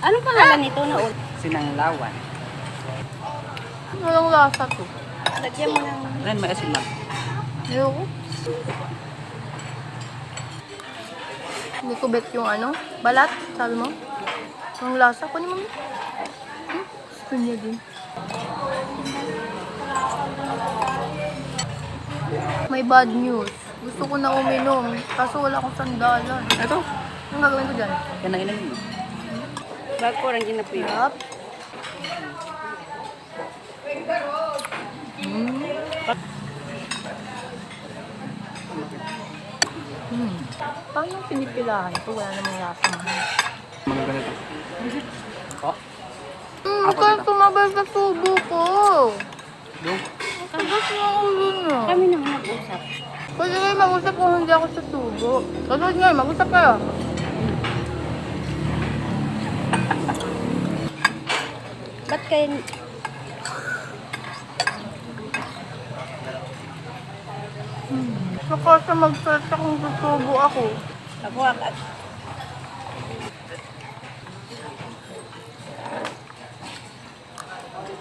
Anong pangalan nito na ul? Sinanglawan. Walang lasa to. Lagyan mo ng... Ayan, may asin lang. Ayoko. Hindi ko bet yung ano, balat, sabi mo. Walang lasa. Kunin mo. Gusto niya din. May bad news. Gusto ko na uminom. Kaso wala akong sandalan. Ito. Anong gagawin ko dyan? Yan na inayin mo. Bag ko rin ginapuyo. Yup. Paano pinipilahan ito? Wala namang lasa. Mga ganito. Oh, Huwag kang tumabay sa tubo ko. yung. Tapos na ulo na. Kami naman nag-usap. Pwede kayo mag-usap kung hindi ako sa tubo. Kasunod nga, mag-usap kayo. Ba't kayo... Saka sa mag-search kung tutubo ako. Ako agad.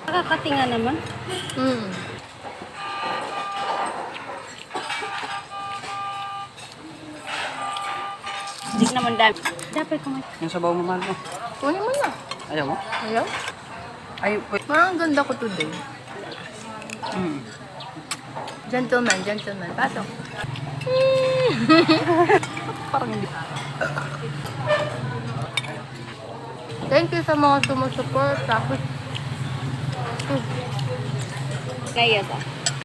Nakakatinga naman. Hindi naman dami. Dapat kumain. Yung sabaw mo, mahal mo. Kunin mo na. Ayaw mo? Ayaw? Ay, wait. Parang ganda ko today. Mm. Gentleman, gentleman. Pasok. Parang hindi. Thank you sa mga sumusuport. Tapos, Kaya sa.